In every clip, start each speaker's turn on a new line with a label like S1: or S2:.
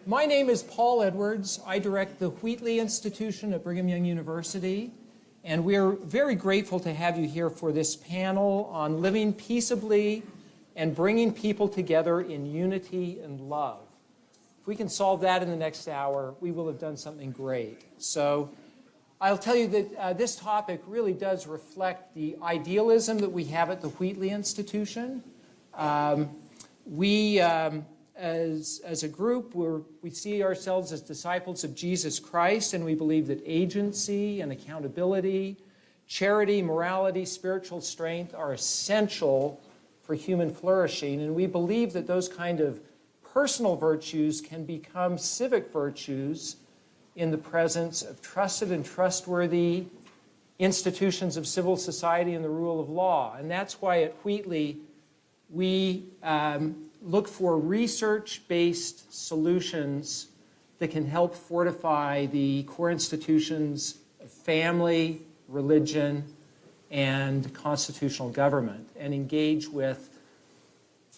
S1: My name is Paul Edwards. I direct the Wheatley Institution at Brigham Young University, and we're very grateful to have you here for this panel on living peaceably and bringing people together in unity and love. If we can solve that in the next hour, we will have done something great. So I'll tell you that this topic really does reflect the idealism that we have at the Wheatley Institution. As a group, we see ourselves as disciples of Jesus Christ, and we believe that agency and accountability, charity, morality, spiritual strength are essential for human flourishing. And we believe that those kind of personal virtues can become civic virtues in the presence of trusted and trustworthy institutions of civil society and the rule of law. And that's why at Wheatley we look for research-based solutions that can help fortify the core institutions of family, religion, and constitutional government, and engage with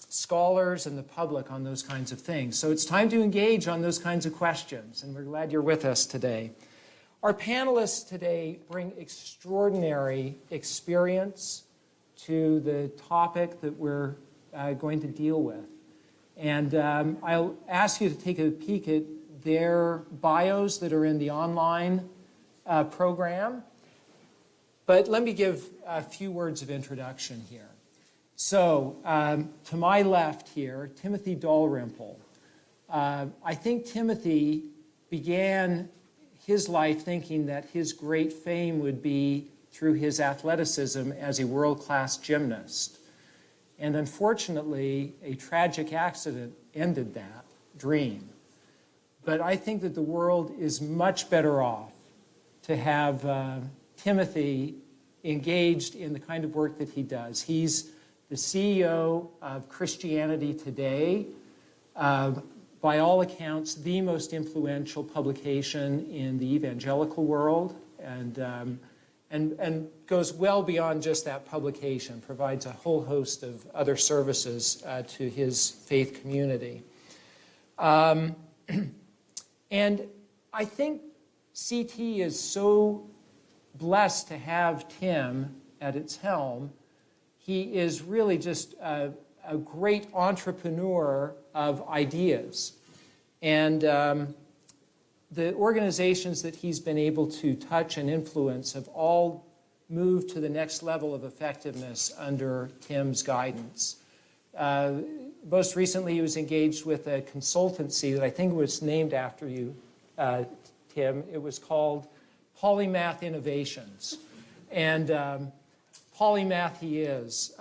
S1: scholars and the public on those kinds of things. So it's time to engage on those kinds of questions, and we're glad you're with us today. Our panelists today bring extraordinary experience to the topic that we're going to deal with. And I'll ask you to take a peek at their bios that are in the online program. But let me give a few words of introduction here. So to my left here, Timothy Dalrymple. I think Timothy began his life thinking that his great fame would be through his athleticism as a world-class gymnast. And unfortunately, a tragic accident ended that dream. But I think that the world is much better off to have Timothy engaged in the kind of work that he does. He's the CEO of Christianity Today, by all accounts, the most influential publication in the evangelical world, and goes well beyond just that publication, provides a whole host of other services to his faith community. And I think CT is so blessed to have Tim at its helm. He is really just a great entrepreneur of ideas. And the organizations that he's been able to touch and influence have all moved to the next level of effectiveness under Tim's guidance. Most recently, he was engaged with a consultancy that I think was named after you, Tim. It was called Polymath Innovations. And polymath he is.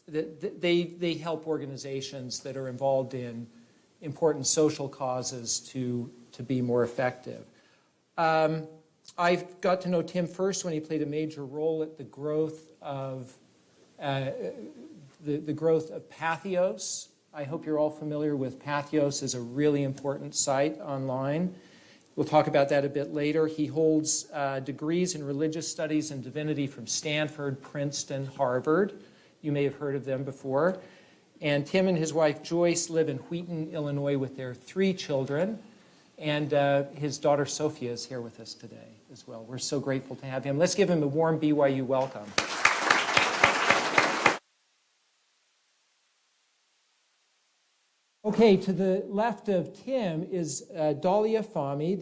S1: They help organizations that are involved in important social causes to be more effective. I got to know Tim first when he played a major role at the growth of the growth of Patheos. I hope you're all familiar with Patheos as a really important site online. We'll talk about that a bit later. He holds degrees in religious studies and divinity from Stanford, Princeton, Harvard. You may have heard of them before. And Tim and his wife Joyce live in Wheaton, Illinois with their 3 children. And his daughter Sophia is here with us today as well. We're so grateful to have him. Let's give him a warm BYU welcome. Okay, to the left of Tim is Dalia Fahmy,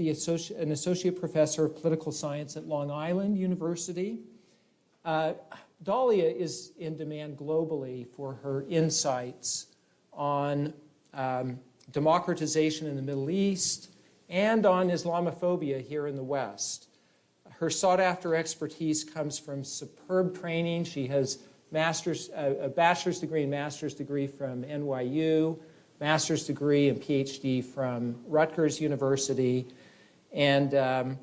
S1: an associate professor of political science at Long Island University. Dalia is in demand globally for her insights on democratization in the Middle East and on Islamophobia here in the West. Her sought-after expertise comes from superb training. She has a bachelor's degree and master's degree from NYU, master's degree and PhD from Rutgers University, and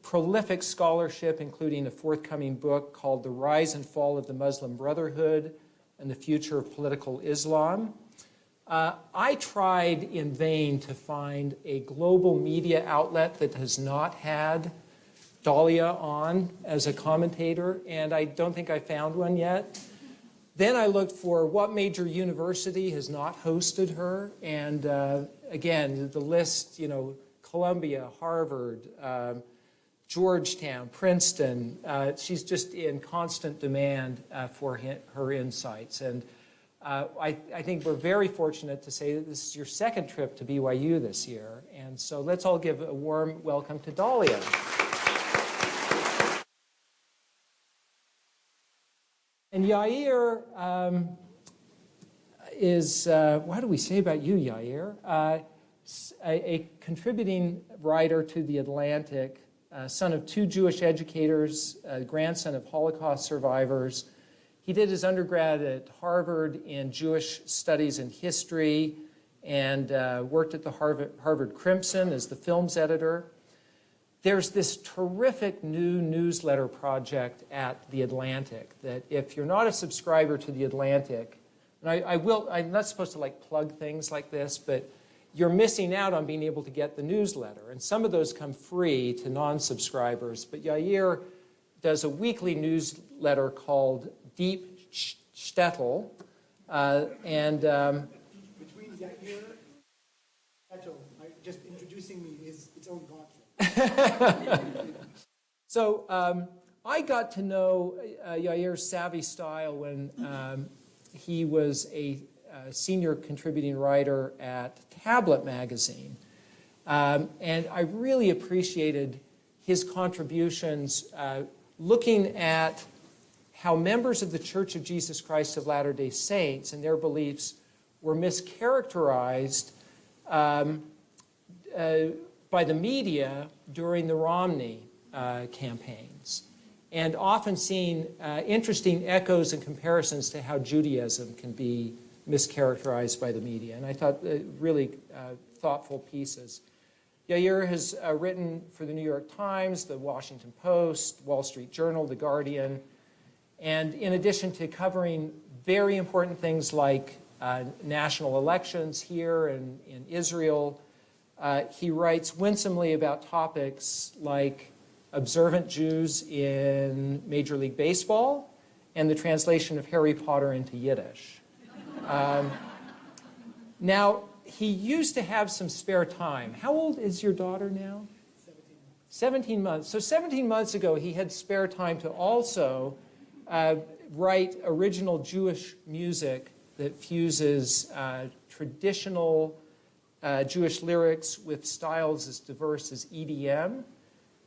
S1: prolific scholarship, including a forthcoming book called The Rise and Fall of the Muslim Brotherhood and the Future of Political Islam. I tried in vain to find a global media outlet that has not had Dalia on as a commentator, and I don't think I found one yet. Then I looked for what major university has not hosted her, and again, the list, Columbia, Harvard, Georgetown, Princeton. She's just in constant demand for her insights. And I think we're very fortunate to say that this is your second trip to BYU this year. And so let's all give a warm welcome to Dalia. And Yair is, what do we say about you, Yair? A contributing writer to The Atlantic, son of two Jewish educators, grandson of Holocaust survivors. He did his undergrad at Harvard in Jewish Studies and History and worked at the Harvard Crimson as the films editor. There's this terrific new newsletter project at The Atlantic that if you're not a subscriber to The Atlantic, and I'm not supposed to plug things like this, but you're missing out on being able to get the newsletter. And some of those come free to non-subscribers. But Yair does a weekly newsletter called Deep Shtetl. Between
S2: Yair and Shtetl, just introducing me is its own conflict.
S1: So I got to know Yair's savvy style when he was a senior contributing writer at Tablet magazine. And I really appreciated his contributions looking at how members of the Church of Jesus Christ of Latter-day Saints and their beliefs were mischaracterized by the media during the Romney campaigns, and often seeing interesting echoes and comparisons to how Judaism can be mischaracterized by the media. And I thought really thoughtful pieces. Yair has written for the New York Times, the Washington Post, Wall Street Journal, The Guardian, and in addition to covering very important things like national elections here and in Israel, he writes winsomely about topics like observant Jews in Major League Baseball and the translation of Harry Potter into Yiddish. Now, he used to have some spare time. How old is your daughter now? 17 months. So 17 months ago, he had spare time to also write original Jewish music that fuses traditional Jewish lyrics with styles as diverse as EDM.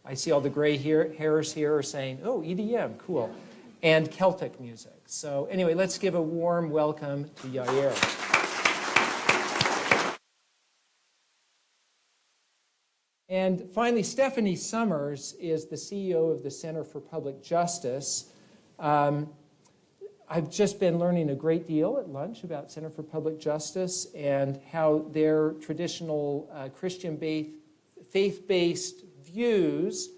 S1: I see all the gray hairs here are saying, oh, EDM, cool. And Celtic music. So anyway, let's give a warm welcome to Yair. And finally, Stephanie Summers is the CEO of the Center for Public Justice. I've just been learning a great deal at lunch about Center for Public Justice and how their traditional Christian-based, faith-based views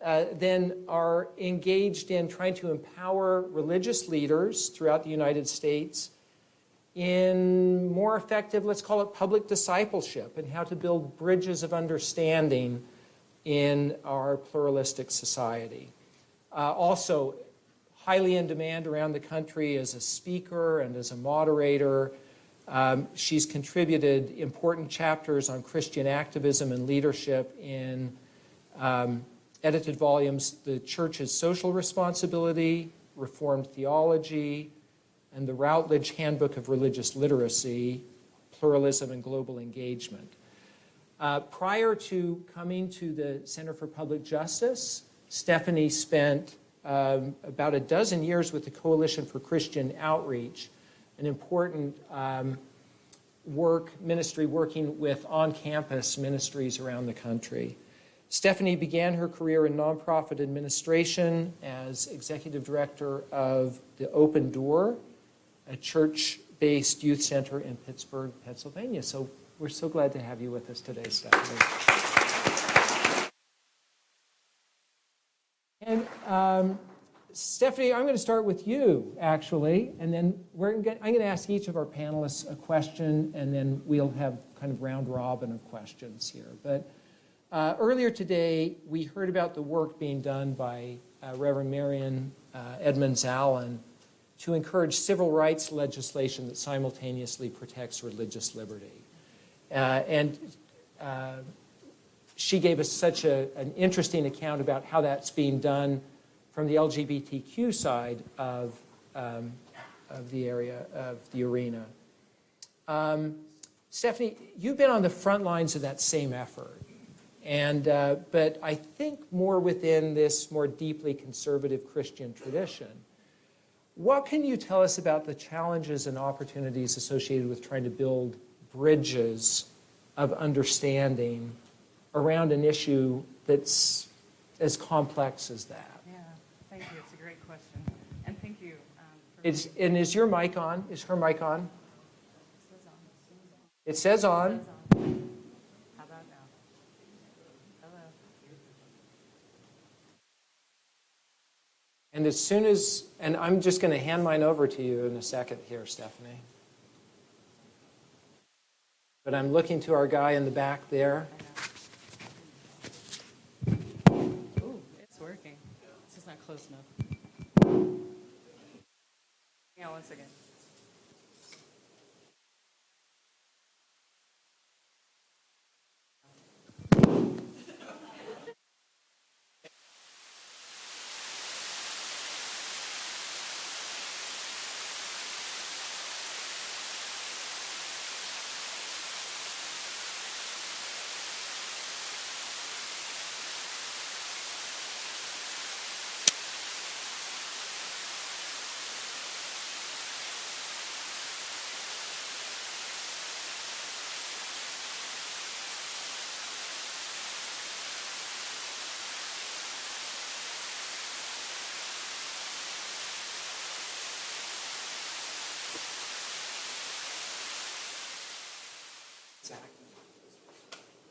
S1: then are engaged in trying to empower religious leaders throughout the United States in more effective, let's call it public discipleship, and how to build bridges of understanding in our pluralistic society. Also, highly in demand around the country as a speaker and as a moderator. She's contributed important chapters on Christian activism and leadership in edited volumes, The Church's Social Responsibility, Reformed Theology, and the Routledge Handbook of Religious Literacy, Pluralism and Global Engagement. Prior to coming to the Center for Public Justice, Stephanie spent about a dozen years with the Coalition for Christian Outreach, an important ministry working with on-campus ministries around the country. Stephanie began her career in nonprofit administration as executive director of the Open Door, a church-based youth center in Pittsburgh, Pennsylvania. So we're so glad to have you with us today, Stephanie. And Stephanie, I'm going to start with you, actually, and then I'm going to ask each of our panelists a question, and then we'll have kind of round robin of questions here. But earlier today, we heard about the work being done by Reverend Marian Edmonds-Allen to encourage civil rights legislation that simultaneously protects religious liberty. And she gave us such an interesting account about how that's being done from the LGBTQ side of the area, of the arena. Stephanie, you've been on the front lines of that same effort, and but I think more within this more deeply conservative Christian tradition. What can you tell us about the challenges and opportunities associated with trying to build bridges of understanding around an issue that's as complex as that?
S3: Yeah, thank you. It's a great question. And thank you.
S1: And is your mic on? Is her mic on? It says
S3: How
S1: on.
S3: about now? Hello.
S1: And as soon as, and I'm just going to hand mine over to you in a second here, Stephanie. But I'm looking to our guy in the back there.
S3: Ooh, it's working. It's just not close enough. Hang on one second.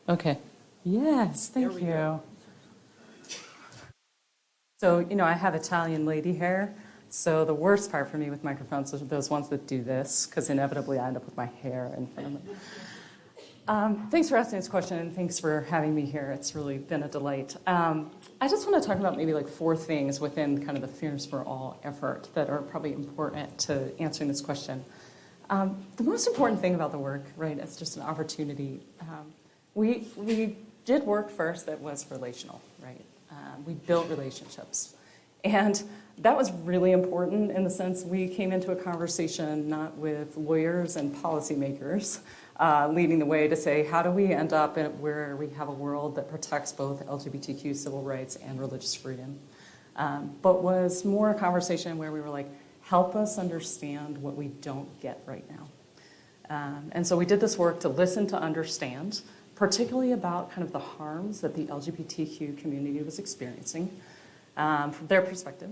S3: Okay. Yes, thank you. So, I have Italian lady hair. So the worst part for me with microphones are those ones that do this, because inevitably I end up with my hair in front of me. Thanks for asking this question, and thanks for having me here. It's really been a delight. I just want to talk about maybe like 4 things within kind of the Fairness for All effort that are probably important to answering this question. The most important thing about the work, right, it's just an opportunity. We did work first that was relational, right? We built relationships. And that was really important in the sense we came into a conversation not with lawyers and policymakers leading the way to say, how do we end up where we have a world that protects both LGBTQ civil rights and religious freedom? But was more a conversation where we were like, help us understand what we don't get right now. And so we did this work to listen to understand, particularly about kind of the harms that the LGBTQ community was experiencing from their perspective.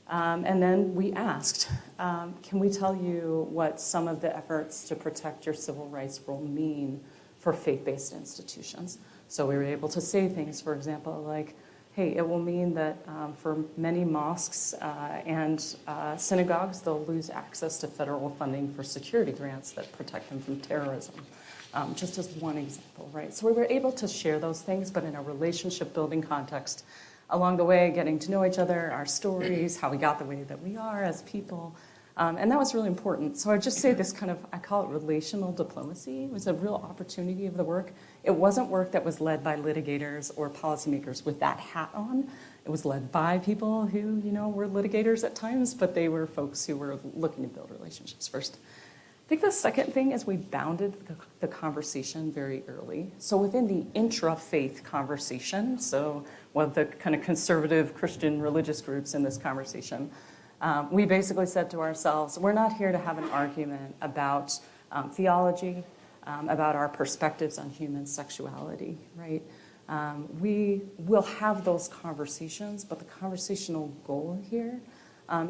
S3: And then we asked, can we tell you what some of the efforts to protect your civil rights will mean for faith-based institutions? So we were able to say things, for example, like, hey, it will mean that for many mosques and synagogues, they'll lose access to federal funding for security grants that protect them from terrorism. Just as one example, right? So we were able to share those things, but in a relationship-building context. Along the way, getting to know each other, our stories, how we got the way that we are as people. And that was really important. So I just say this kind of, I call it relational diplomacy. It was a real opportunity of the work. It wasn't work that was led by litigators or policymakers with that hat on. It was led by people who, were litigators at times, but they were folks who were looking to build relationships first. I think the second thing is we bounded the conversation very early. So within the intra-faith conversation, so one of the kind of conservative Christian religious groups in this conversation, we basically said to ourselves, we're not here to have an argument about theology, about our perspectives on human sexuality, right? We will have those conversations, but the conversational goal here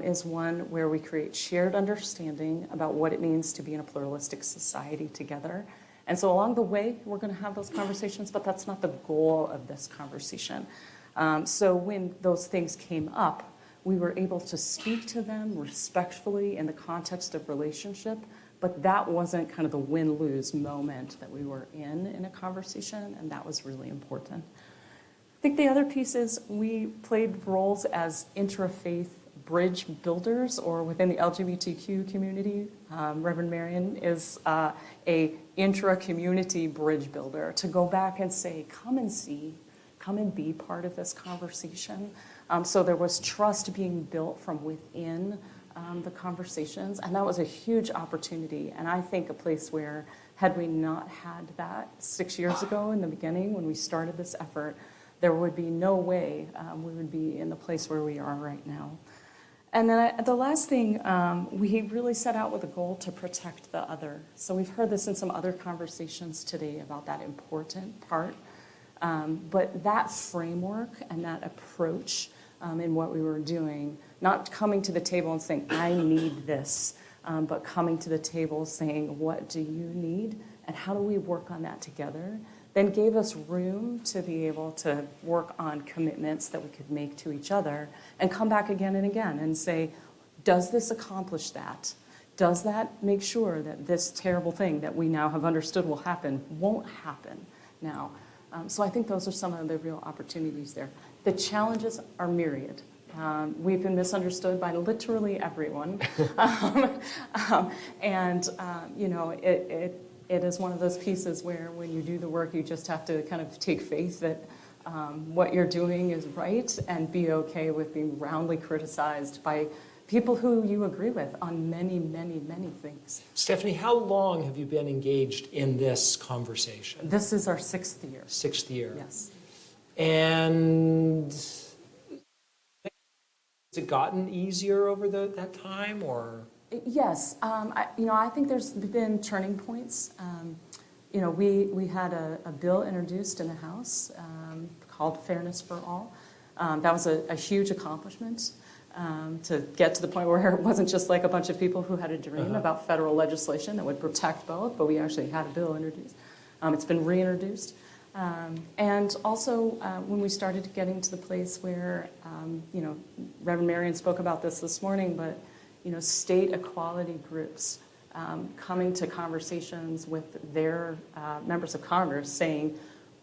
S3: is one where we create shared understanding about what it means to be in a pluralistic society together. And so along the way, we're going to have those conversations, but that's not the goal of this conversation. So when those things came up, we were able to speak to them respectfully in the context of relationship, but that wasn't kind of the win-lose moment that we were in a conversation, and that was really important. I think the other piece is we played roles as intra-faith bridge builders, or within the LGBTQ community, Reverend Marion is a intra-community bridge builder, to go back and say, come and see, come and be part of this conversation. So there was trust being built from within the conversations, and that was a huge opportunity. And I think a place where, had we not had that 6 years ago in the beginning when we started this effort, there would be no way we would be in the place where we are right now. And then the last thing, we really set out with a goal to protect the other. So we've heard this in some other conversations today about that important part. But that framework and that approach in what we were doing, not coming to the table and saying, I need this, but coming to the table saying, what do you need? And how do we work on that together? Then gave us room to be able to work on commitments that we could make to each other and come back again and again and say, does this accomplish that? Does that make sure that this terrible thing that we now have understood will happen won't happen now? So I think those are some of the real opportunities there. The challenges are myriad. We've been misunderstood by literally everyone. It is one of those pieces where when you do the work, you just have to kind of take faith that what you're doing is right and be okay with being roundly criticized by people who you agree with on many, many, many things.
S1: Stephanie, how long have you been engaged in this conversation?
S3: This is our 6th year.
S1: 6th year.
S3: Yes.
S1: And has it gotten easier over that time, or?
S3: Yes, I think there's been turning points. We had a bill introduced in the House called Fairness for All. That was a huge accomplishment to get to the point where it wasn't just like a bunch of people who had a dream about federal legislation that would protect both, but we actually had a bill introduced. It's been reintroduced. And also, when we started getting to the place where, Reverend Marion spoke about this morning, but state equality groups coming to conversations with their members of Congress saying,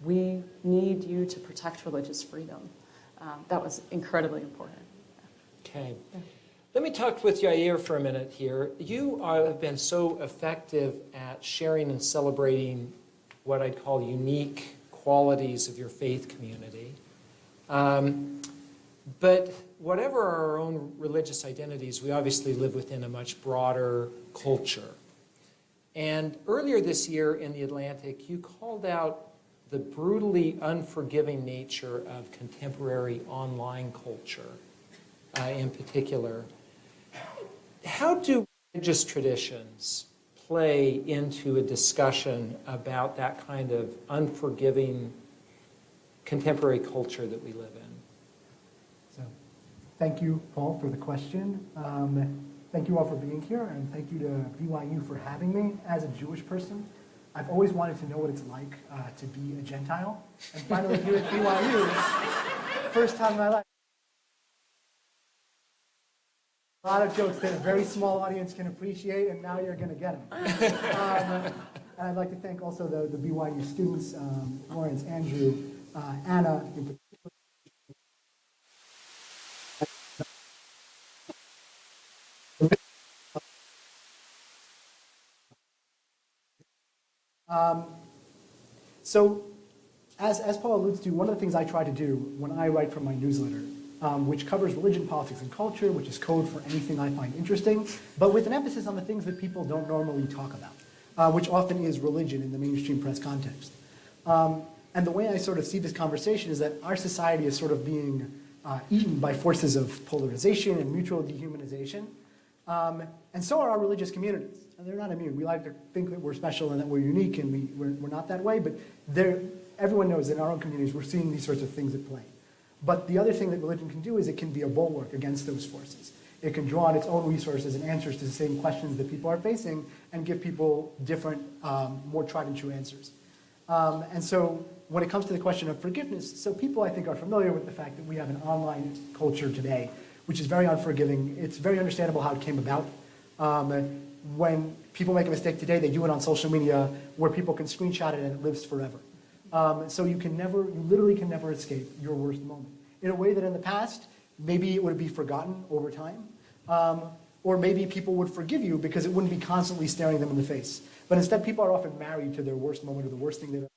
S3: we need you to protect religious freedom. That was incredibly important.
S1: Okay. Yeah. Let me talk with Yair for a minute here. You have been so effective at sharing and celebrating what I'd call unique qualities of your faith community. But whatever our own religious identities, we obviously live within a much broader culture. And earlier this year in The Atlantic, you called out the brutally unforgiving nature of contemporary online culture in particular. How do religious traditions play into a discussion about that kind of unforgiving contemporary culture that we live in?
S2: So, thank you, Paul, for the question. Thank you all for being here, and thank you to BYU for having me. As a Jewish person, I've always wanted to know what it's like to be a Gentile, and finally here at BYU, first time in my life. A lot of jokes that a very small audience can appreciate, and now you're going to get them. And I'd like to thank also the BYU students, Lawrence, Andrew, Anna in particular. So, as Paul alludes to, one of the things I try to do when I write for my newsletter, which covers religion, politics, and culture, which is code for anything I find interesting, but with an emphasis on the things that people don't normally talk about, which often is religion in the mainstream press context. And the way I sort of see this conversation is that our society is sort of being eaten by forces of polarization and mutual dehumanization. And so are our religious communities. And they're not immune. We like to think that we're special and that we're unique, and we're not that way, but everyone knows that in our own communities we're seeing these sorts of things at play. But the other thing that religion can do is it can be a bulwark against those forces. It can draw on its own resources and answers to the same questions that people are facing and give people different, more tried and true answers. And so when it comes to the question of forgiveness, so people I think are familiar with the fact that we have an online culture today, which is very unforgiving. It's very understandable how it came about. When people make a mistake today, they do it on social media where people can screenshot it and it lives forever. So you literally can never escape your worst moment. In a way that in the past, maybe it would be forgotten over time. Or maybe people would forgive you because it wouldn't be constantly staring them in the face. But instead, people are often married to their worst moment or the worst thing they've ever.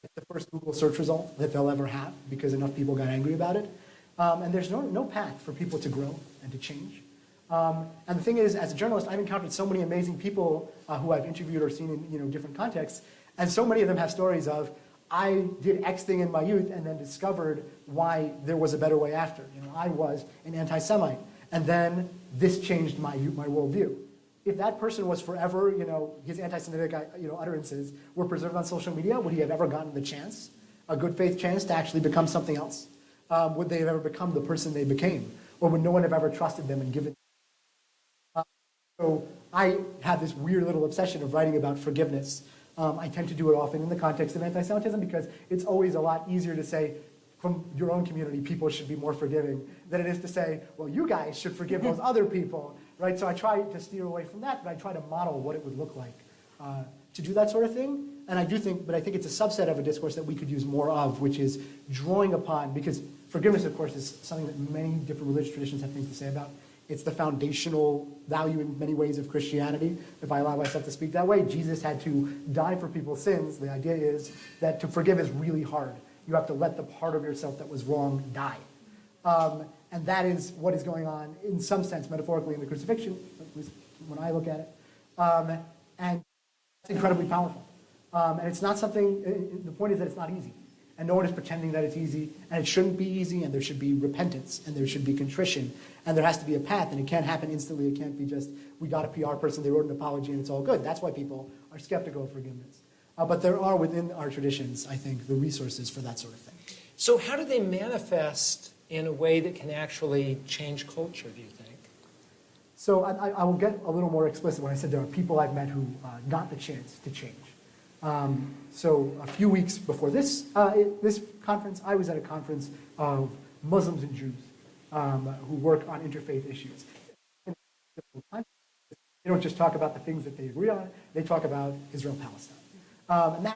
S2: It's the first Google search result that they'll ever have because enough people got angry about it. And there's no path for people to grow and to change. And the thing is, as a journalist, I've encountered so many amazing people who I've interviewed or seen in different contexts, and so many of them have stories of, I did X thing in my youth and then discovered why there was a better way after. I was an anti-Semite, and then this changed my worldview. If that person was forever, his anti-Semitic utterances were preserved on social media, would he have ever gotten the chance, a good faith chance to actually become something else? Would they have ever become the person they became? Or would no one have ever trusted them and given? So I have this weird little obsession of writing about forgiveness. I tend to do it often in the context of anti-Semitism because it's always a lot easier to say, from your own community, people should be more forgiving than it is to say, well, you guys should forgive those other people, right? So I try to steer away from that, but I try to model what it would look like to do that sort of thing. And I think it's a subset of a discourse that we could use more of, which is drawing upon, because forgiveness, of course, is something that many different religious traditions have things to say about. It's the foundational value in many ways of Christianity. If I allow myself to speak that way, Jesus had to die for people's sins. The idea is that to forgive is really hard. You have to let the part of yourself that was wrong die. And that is what is going on, in some sense, metaphorically, in the crucifixion, at least when I look at it. And it's incredibly powerful. And it's not something, the point is that it's not easy. And no one is pretending that it's easy, and it shouldn't be easy, and there should be repentance, and there should be contrition, and there has to be a path, and it can't happen instantly. It can't be just, we got a PR person, they wrote an apology, and it's all good. That's why people are skeptical of forgiveness. But there are within our traditions, I think, the resources for that sort of thing.
S1: So how do they manifest in a way that can actually change culture, do you think?
S2: So I will get a little more explicit when I said there are people I've met who got the chance to change. So a few weeks before this conference, I was at a conference of Muslims and Jews who work on interfaith issues. They don't just talk about the things that they agree on, they talk about Israel-Palestine. And that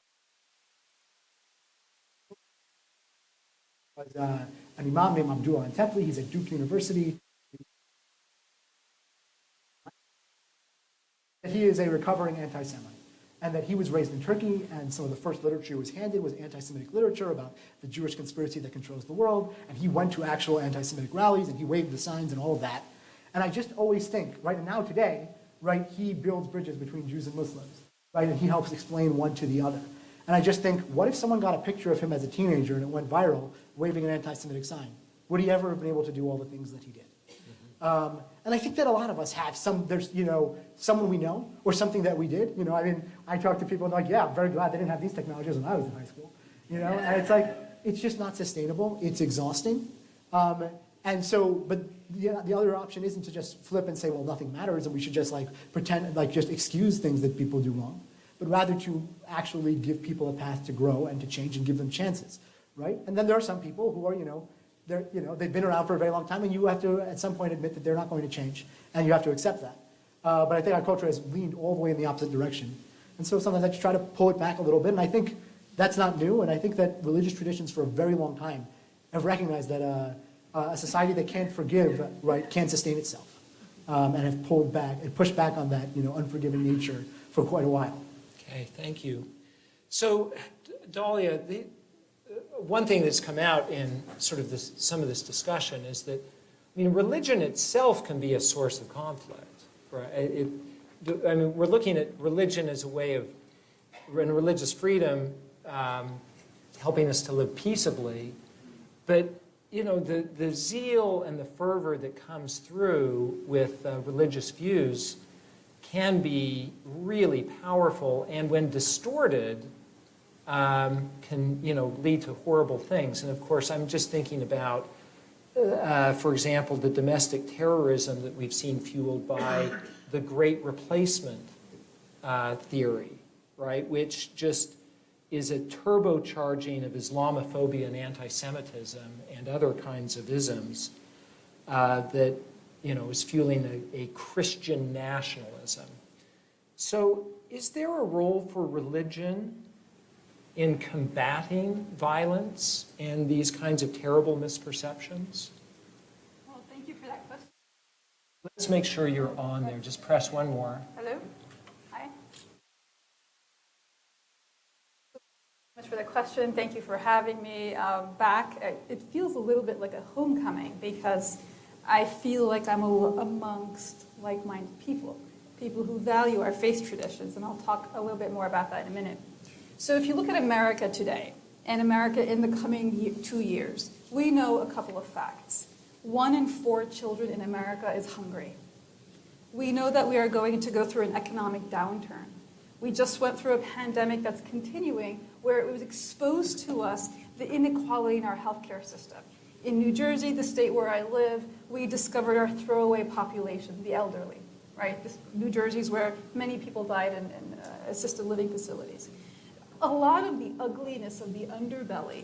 S2: was an imam named Abdullah Antepli. He's at Duke University. He is a recovering anti-Semite, and that he was raised in Turkey, and some of the first literature he was handed was anti-Semitic literature about the Jewish conspiracy that controls the world, and he went to actual anti-Semitic rallies, and he waved the signs and all of that. And I just always think, right, and now today, right, he builds bridges between Jews and Muslims, right, and he helps explain one to the other. And I just think, what if someone got a picture of him as a teenager and it went viral, waving an anti-Semitic sign? Would he ever have been able to do all the things that he did? And I think that a lot of us have someone we know or something that we did. I talk to people and they're like, yeah, I'm very glad they didn't have these technologies when I was in high school. And it's like, it's just not sustainable. It's exhausting. And so, but the other option isn't to just flip and say, well, nothing matters and we should just pretend, just excuse things that people do wrong, but rather to actually give people a path to grow and to change and give them chances, right? And then there are some people who are, they've been around for a very long time, and you have to, at some point, admit that they're not going to change, and you have to accept that. But I think our culture has leaned all the way in the opposite direction. And so sometimes I just try to pull it back a little bit, and I think that's not new, and I think that religious traditions for a very long time have recognized that a society that can't forgive, right, can't sustain itself, and have pulled back and pushed back on that, unforgiving nature for quite a while.
S1: Okay, thank you. So, Dalia, one thing that's come out in sort of some of this discussion is that, religion itself can be a source of conflict, right? We're looking at religion as a way of, and religious freedom, helping us to live peaceably, but the zeal and the fervor that comes through with religious views can be really powerful, and when distorted, can lead to horrible things. And of course, I'm just thinking about, for example, the domestic terrorism that we've seen fueled by the Great Replacement theory, right? Which just is a turbocharging of Islamophobia and anti-Semitism and other kinds of isms that is fueling a Christian nationalism. So, is there a role for religion in combating violence and these kinds of terrible misperceptions? Let's make sure you're on there. Just press one more.
S4: Hello? Hi. Thank you so much for the question. Thank you for having me back. It feels a little bit like a homecoming because I feel like I'm amongst like-minded people who value our faith traditions, and I'll talk a little bit more about that in a minute. So if you look at America today, and America in the coming 2 years, we know a couple of facts. 1 in 4 children in America is hungry. We know that we are going to go through an economic downturn. We just went through a pandemic that's continuing where it was exposed to us the inequality in our healthcare system. In New Jersey, the state where I live, we discovered our throwaway population, the elderly, right? New Jersey is where many people died in assisted living facilities. A lot of the ugliness of the underbelly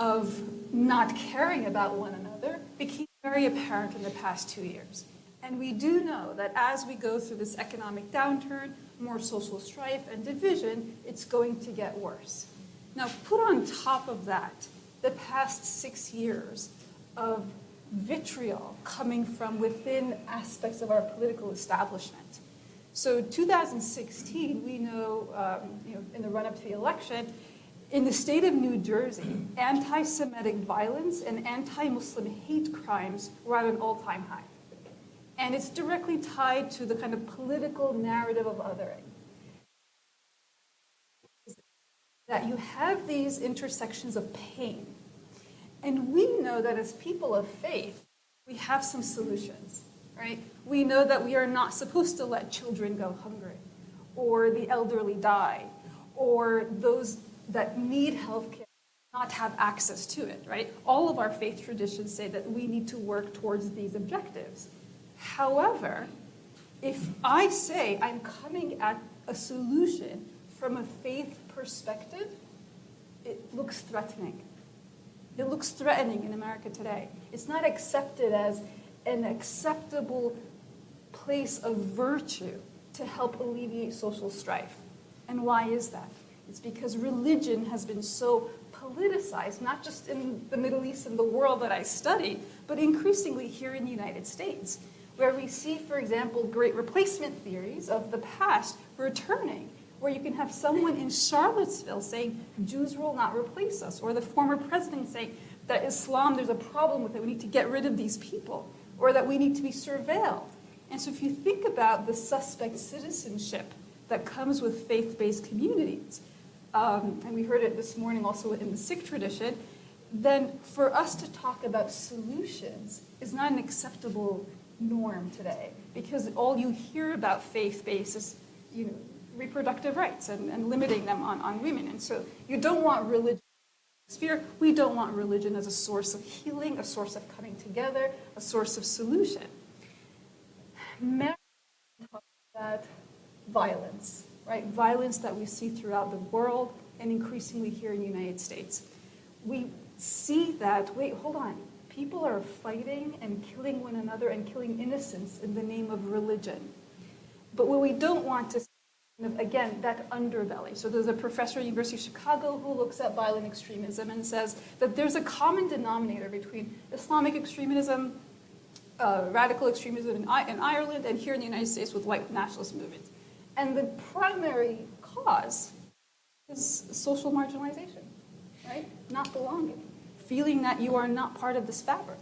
S4: of not caring about one another became very apparent in the past 2 years. And we do know that as we go through this economic downturn, more social strife and division, it's going to get worse. Now, put on top of that the past 6 years of vitriol coming from within aspects of our political establishment. So 2016, we know, in the run-up to the election, in the state of New Jersey, anti-Semitic violence and anti-Muslim hate crimes were at an all-time high. And it's directly tied to the kind of political narrative of othering. That you have these intersections of pain. And we know that as people of faith, we have some solutions, right? We know that we are not supposed to let children go hungry, or the elderly die, or those that need health care not have access to it, right? All of our faith traditions say that we need to work towards these objectives. However, if I say I'm coming at a solution from a faith perspective, it looks threatening. It looks threatening in America today. It's not accepted as an acceptable place of virtue to help alleviate social strife. And why is that? It's because religion has been so politicized, not just in the Middle East and the world that I study, but increasingly here in the United States, where we see, for example, great replacement theories of the past returning, where you can have someone in Charlottesville saying, Jews will not replace us, or the former president saying that Islam, there's a problem with it, we need to get rid of these people, or that we need to be surveilled. And so if you think about the suspect citizenship that comes with faith-based communities, and we heard it this morning also in the Sikh tradition, then for us to talk about solutions is not an acceptable norm today, because all you hear about faith-based is, reproductive rights and limiting them on women. And so you don't want religion as a sphere. We don't want religion as a source of healing, a source of coming together, a source of solution. Mary talks about violence, right? Violence that we see throughout the world and increasingly here in the United States. We see that, wait, hold on. People are fighting and killing one another and killing innocents in the name of religion. But what we don't want to see, again, that underbelly. So there's a professor at the University of Chicago who looks at violent extremism and says that there's a common denominator between Islamic extremism, radical extremism in Ireland, and here in the United States with white nationalist movements. And the primary cause is social marginalization, right? Not belonging. Feeling that you are not part of this fabric.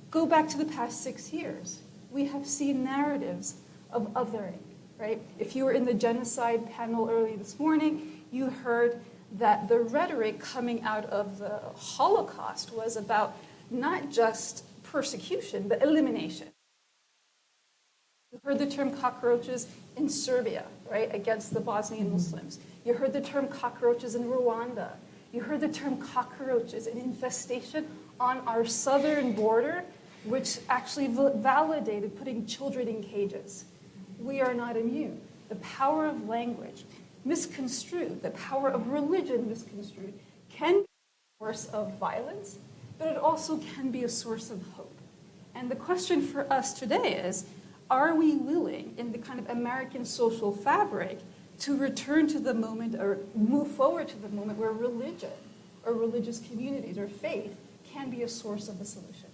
S4: Go back to the past 6 years. We have seen narratives of othering, right? If you were in the genocide panel early this morning, you heard that the rhetoric coming out of the Holocaust was about not just persecution, but elimination. You heard the term cockroaches in Serbia, right, against the Bosnian Muslims. You heard the term cockroaches in Rwanda. You heard the term cockroaches, an infestation on our southern border, which actually validated putting children in cages. We are not immune. The power of language, misconstrued, the power of religion misconstrued, can be a source of violence, but it also can be a source of hope. And the question for us today is, are we willing, in the kind of American social fabric, to return to the moment or move forward to the moment where religion or religious communities or faith can be a source of the solution?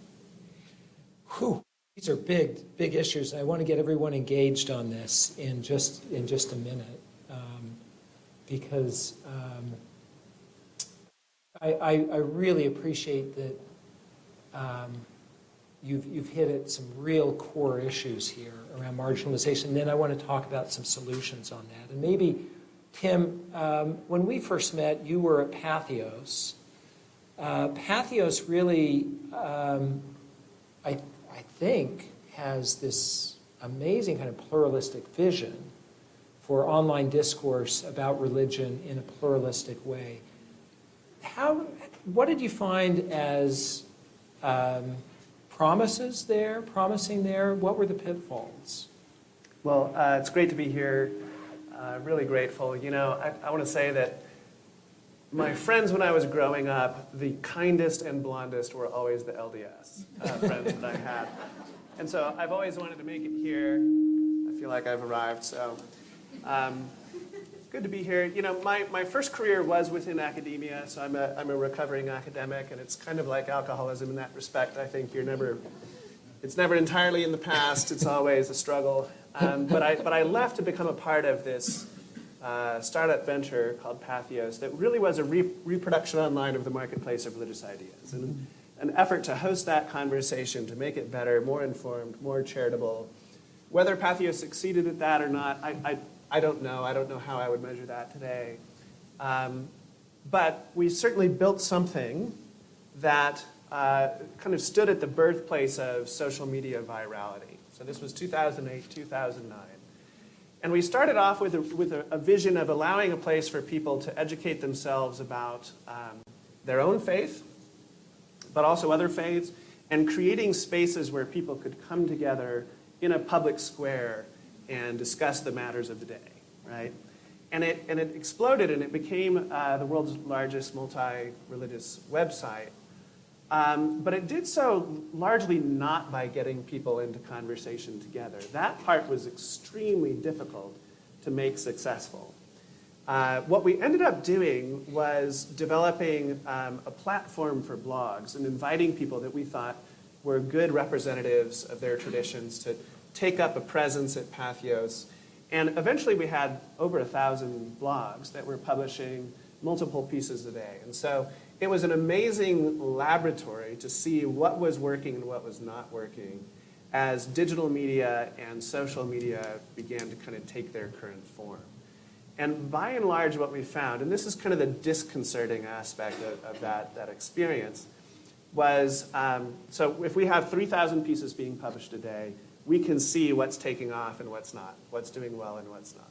S1: Whew. These are big issues, and I want to get everyone engaged on this in just a minute, because I really appreciate that you've hit at some real core issues here around marginalization. And then I want to talk about some solutions on that. And maybe, Tim, when we first met, you were at Pathos. Pathos really, I think, has this amazing kind of pluralistic vision for online discourse about religion in a pluralistic way. What did you find as promising there? What were the pitfalls?
S5: Well, it's great to be here. Really grateful. You know, I want to say that my friends when I was growing up, the kindest and blondest were always the LDS friends that I had. And so I've always wanted to make it here. I feel like I've arrived, so good to be here. You know, my first career was within academia, so I'm a recovering academic, and it's kind of like alcoholism in that respect. I think it's never entirely in the past. It's always a struggle. But I left to become a part of this startup venture called Pathos that really was a reproduction online of the marketplace of religious ideas, and an effort to host that conversation, to make it better, more informed, more charitable. Whether Pathos succeeded at that or not, I don't know. I don't know how I would measure that today. But we certainly built something that kind of stood at the birthplace of social media virality. So this was 2008, 2009. And we started off with a vision of allowing a place for people to educate themselves about their own faith, but also other faiths, and creating spaces where people could come together in a public square and discuss the matters of the day, right? And it exploded, and it became the world's largest multi-religious website. But it did so largely not by getting people into conversation together. That part was extremely difficult to make successful. What we ended up doing was developing a platform for blogs and inviting people that we thought were good representatives of their traditions to take up a presence at Pathos. And eventually we had over 1,000 blogs that were publishing multiple pieces a day. And so it was an amazing laboratory to see what was working and what was not working as digital media and social media began to kind of take their current form. And by and large, what we found, and this is kind of the disconcerting aspect of that experience, was so if we have 3,000 pieces being published a day, we can see what's taking off and what's not, what's doing well and what's not.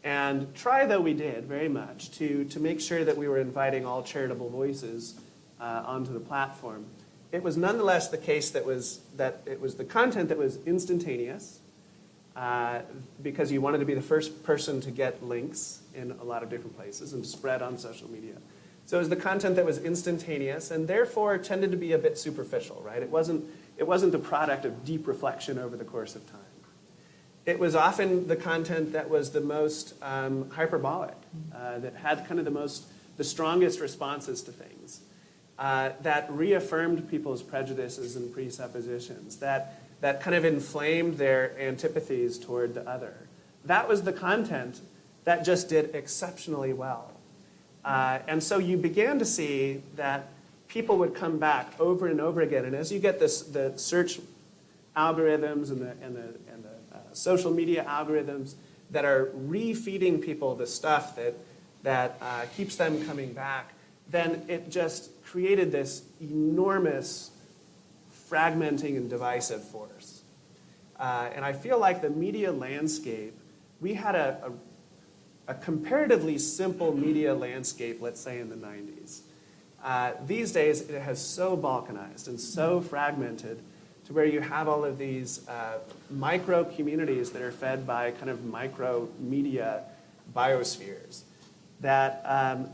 S5: And try, though we did very much, to make sure that we were inviting all charitable voices onto the platform, it was nonetheless the case that it was the content that was instantaneous, because you wanted to be the first person to get links in a lot of different places and to spread on social media. So it was the content that was instantaneous and therefore tended to be a bit superficial, right? It wasn't the product of deep reflection over the course of time. It was often the content that was the most hyperbolic, that had kind of the strongest responses to things, that reaffirmed people's prejudices and presuppositions, that kind of inflamed their antipathies toward the other. That was the content that just did exceptionally well. And so you began to see that people would come back over and over again. And as you get the search algorithms and the social media algorithms that are refeeding people the stuff that keeps them coming back, then it just created this enormous fragmenting and divisive force. And I feel like the media landscape, we had a comparatively simple media landscape, let's say in the 90s. These days, it has so balkanized and so fragmented to where you have all of these micro communities that are fed by kind of micro media biospheres that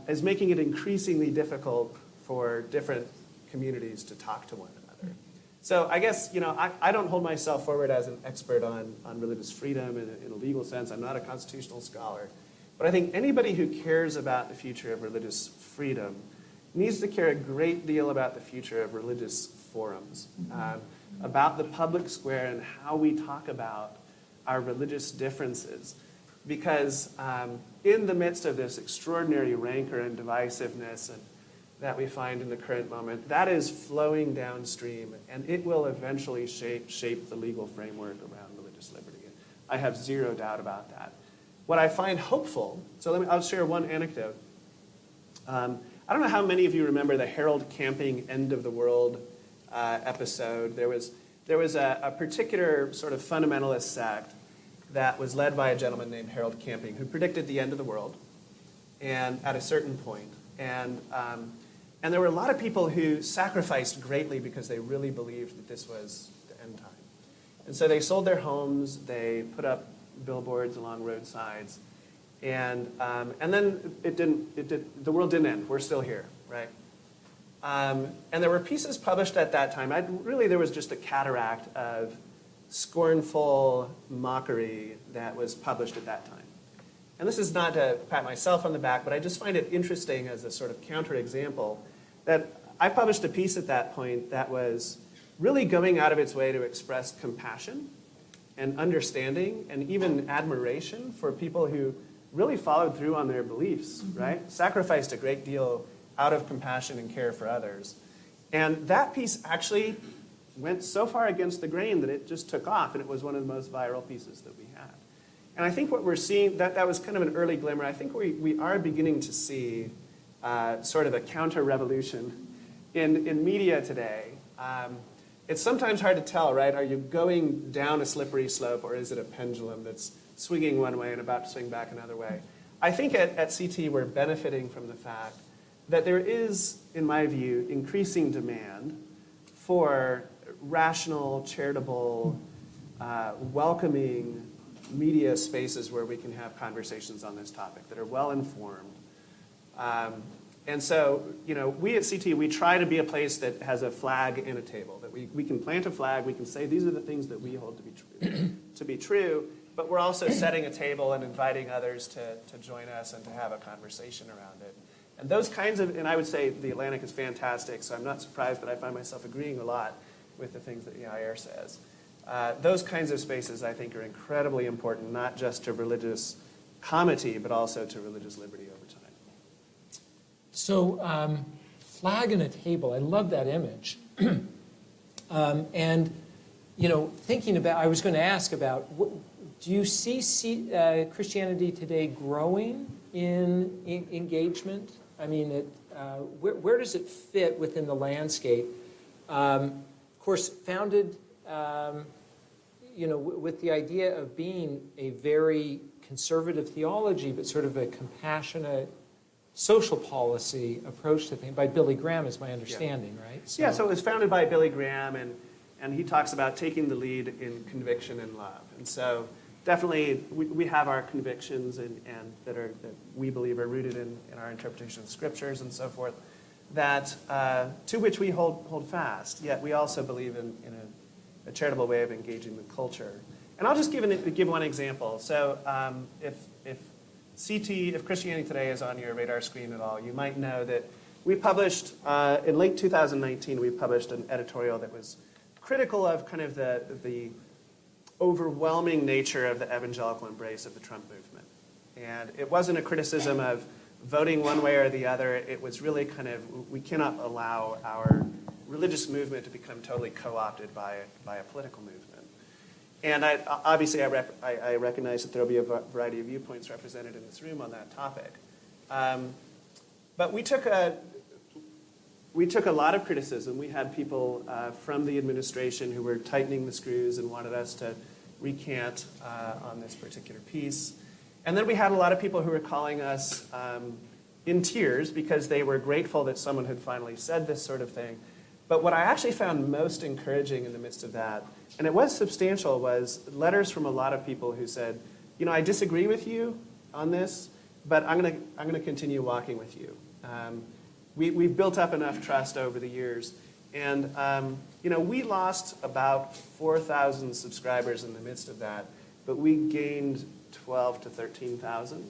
S5: is making it increasingly difficult for different communities to talk to one another. So I guess, I don't hold myself forward as an expert on religious freedom in a legal sense. I'm not a constitutional scholar. But I think anybody who cares about the future of religious freedom needs to care a great deal about the future of religious forums about the public square and how we talk about our religious differences. Because in the midst of this extraordinary rancor and divisiveness that we find in the current moment, that is flowing downstream, and it will eventually shape the legal framework around religious liberty. I have zero doubt about that. What I find hopeful, so I'll share one anecdote. I don't know how many of you remember the Harold Camping End of the World episode. There was a particular sort of fundamentalist sect that was led by a gentleman named Harold Camping, who predicted the end of the world, and at a certain point. And there were a lot of people who sacrificed greatly because they really believed that this was the end time. And so they sold their homes, they put up billboards along roadsides, and then the world didn't end. We're still here, right? And there were pieces published at that time. There was just a cataract of scornful mockery that was published at that time. And this is not to pat myself on the back, but I just find it interesting as a sort of counterexample that I published a piece at that point that was really going out of its way to express compassion and understanding and even admiration for people who really followed through on their beliefs, right? Sacrificed a great deal out of compassion and care for others. And that piece actually went so far against the grain that it just took off, and it was one of the most viral pieces that we had. And I think what we're seeing, that was kind of an early glimmer. I think we are beginning to see sort of a counter-revolution in media today. It's sometimes hard to tell, right? Are you going down a slippery slope, or is it a pendulum that's swinging one way and about to swing back another way? I think at CT we're benefiting from the fact that there is, in my view, increasing demand for rational, charitable, welcoming media spaces where we can have conversations on this topic that are well-informed. And so, we at CT, we try to be a place that has a flag and a table, that we can plant a flag, we can say these are the things that we hold to be true, but we're also setting a table and inviting others to join us and to have a conversation around it. And those kinds of, and I would say the Atlantic is fantastic, so I'm not surprised that I find myself agreeing a lot with the things that Yair says. Those kinds of spaces, I think, are incredibly important, not just to religious comity, but also to religious liberty over time.
S1: So, flag and a table, I love that image. And, thinking about, I was going to ask about, do you see Christianity today growing in engagement? I mean, where does it fit within the landscape? Of course, founded, with the idea of being a very conservative theology, but sort of a compassionate social policy approach to things by Billy Graham, is my understanding, right?
S5: So it was founded by Billy Graham, and he talks about taking the lead in conviction and love. And so definitely we have our convictions and that we believe are rooted in our interpretation of scriptures and so forth, that to which we hold fast. Yet we also believe in a charitable way of engaging the culture. And I'll just give one example. So if Christianity Today is on your radar screen at all, you might know that we published, in late 2019, we published an editorial that was critical of kind of the overwhelming nature of the evangelical embrace of the Trump movement. And it wasn't a criticism of voting one way or the other. It was really kind of, we cannot allow our religious movement to become totally co-opted by a political movement. And obviously I recognize that there will be a variety of viewpoints represented in this room on that topic. But we took a lot of criticism. We had people from the administration who were tightening the screws and wanted us to recant on this particular piece. And then we had a lot of people who were calling us in tears because they were grateful that someone had finally said this sort of thing. But what I actually found most encouraging in the midst of that, and it was substantial, was letters from a lot of people who said, I disagree with you on this, but I'm going to continue walking with you. We've built up enough trust over the years. And, we lost about 4,000 subscribers in the midst of that, but we gained 12 to 13,000.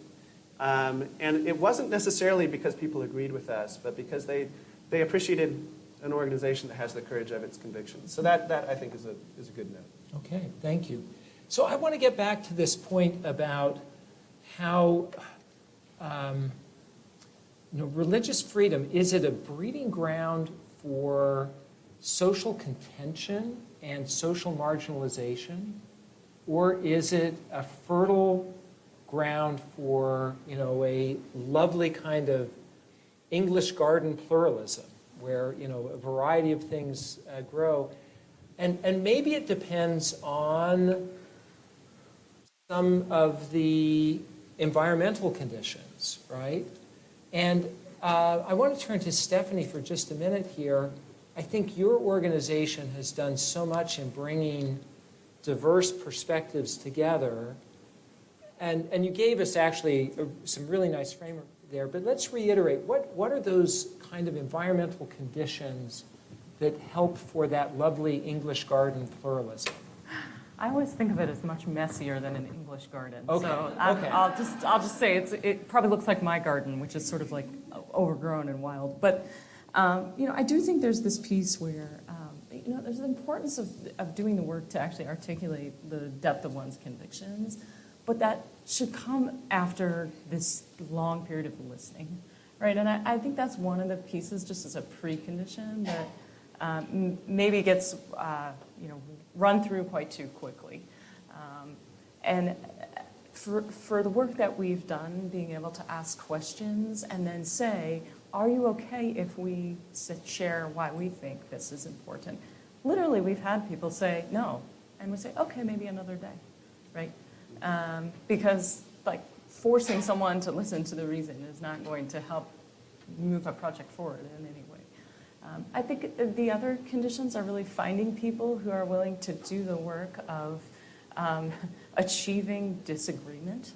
S5: And it wasn't necessarily because people agreed with us, but because they appreciated an organization that has the courage of its convictions. So that I think is a good note.
S1: Okay, thank you. So I want to get back to this point about how religious freedom, is it a breeding ground for social contention and social marginalization, or is it a fertile ground for a lovely kind of English garden pluralism where a variety of things grow? And maybe it depends on some of the environmental conditions, right? And I want to turn to Stephanie for just a minute here. I think your organization has done so much in bringing diverse perspectives together. And you gave us actually some really nice framework there, but let's reiterate, what are those kind of environmental conditions that help for that lovely English garden pluralism?
S3: I always think of it as much messier than an English garden.
S1: Okay.
S3: So
S1: Okay.
S3: I'll just say it probably looks like my garden, which is sort of like overgrown and wild. But I do think there's this piece where there's the importance of doing the work to actually articulate the depth of one's convictions, but that should come after this long period of listening, right? And I think that's one of the pieces, just as a precondition that maybe gets run through quite too quickly. And for the work that we've done, being able to ask questions and then say, are you okay if we share why we think this is important? Literally, we've had people say no, and we say, okay, maybe another day, right? Because forcing someone to listen to the reason is not going to help move a project forward in any way. I think the other conditions are really finding people who are willing to do the work of achieving disagreement.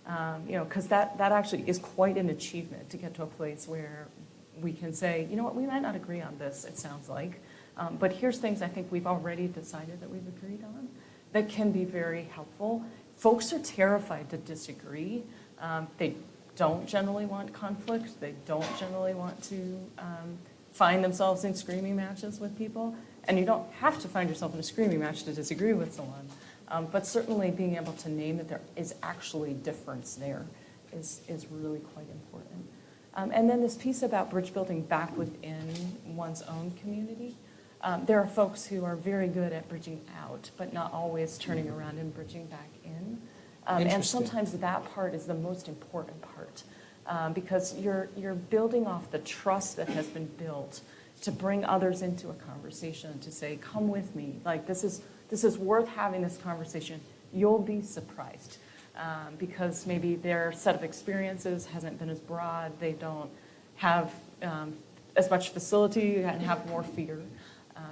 S3: Because that actually is quite an achievement to get to a place where we can say, you know what, we might not agree on this, it sounds like, but here's things I think we've already decided that we've agreed on that can be very helpful. Folks are terrified to disagree. They don't generally want conflict. They don't generally want to find themselves in screaming matches with people. And you don't have to find yourself in a screaming match to disagree with someone. But certainly being able to name that there is actually difference there is really quite important. And then this piece about bridge building back within one's own community. There are folks who are very good at bridging out, but not always turning around and bridging back in. And sometimes that part is the most important part because you're building off the trust that has been built to bring others into a conversation, to say, come with me. Like, this is worth having this conversation. You'll be surprised because maybe their set of experiences hasn't been as broad. They don't have as much facility and have more fear.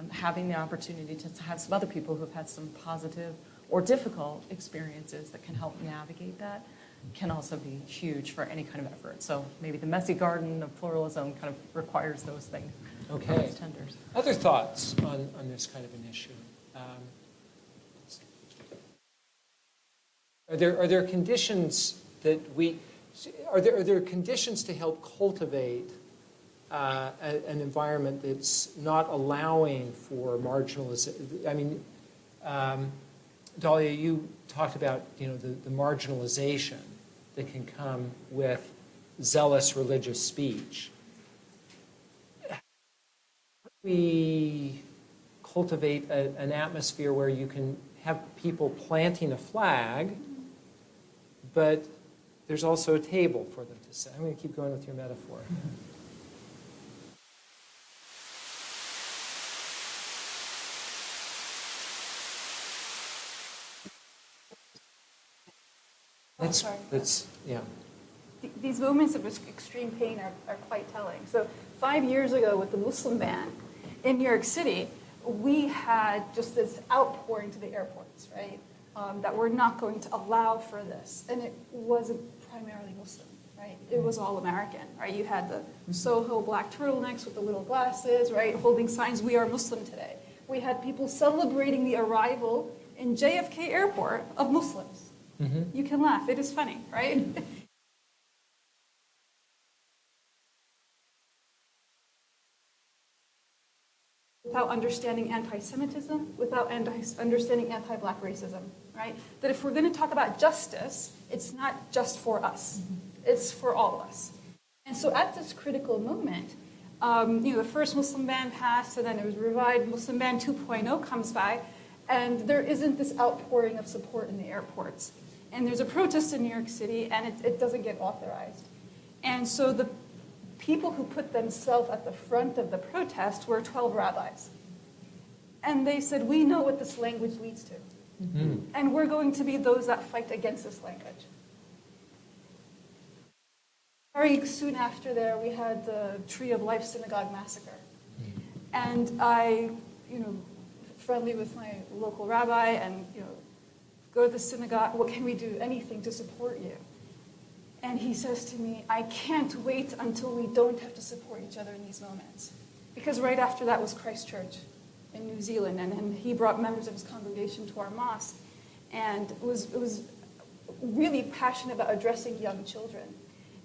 S3: Having the opportunity to have some other people who've had some positive or difficult experiences that can help navigate that can also be huge for any kind of effort. So maybe the messy garden of pluralism kind of requires those things.
S1: Okay.
S3: Those tenders.
S1: Other thoughts on this kind of an issue? Are there conditions that are there conditions to help cultivate an environment that's not allowing for marginalization? I mean, Dalia, you talked about the marginalization that can come with zealous religious speech. We cultivate an atmosphere where you can have people planting a flag, but there's also a table for them to sit. I'm going to keep going with your metaphor. Yeah.
S4: These moments of extreme pain are quite telling. So 5 years ago with the Muslim ban in New York City, we had just this outpouring to the airports, right? That we're not going to allow for this. And it wasn't primarily Muslim, right? It was all American, right? You had the Soho black turtlenecks with the little glasses, right? Holding signs, we are Muslim today. We had people celebrating the arrival in JFK Airport of Muslims. Mm-hmm. You can laugh, it is funny, right? without understanding anti-Semitism, without understanding anti-Black racism, right? That if we're going to talk about justice, it's not just for us. It's for all of us. And so at this critical moment, the first Muslim ban passed, and then it was revived. Muslim ban 2.0 comes by, and there isn't this outpouring of support in the airports. And there's a protest in New York City, and it doesn't get authorized. And so the people who put themselves at the front of the protest were 12 rabbis. And they said, we know what this language leads to. Mm-hmm. And we're going to be those that fight against this language. Very soon after there, we had the Tree of Life Synagogue massacre. Mm-hmm. And I, friendly with my local rabbi and, go to the synagogue, what can we do? Anything to support you. And he says to me, I can't wait until we don't have to support each other in these moments. Because right after that was Christchurch in New Zealand, and he brought members of his congregation to our mosque, and was really passionate about addressing young children.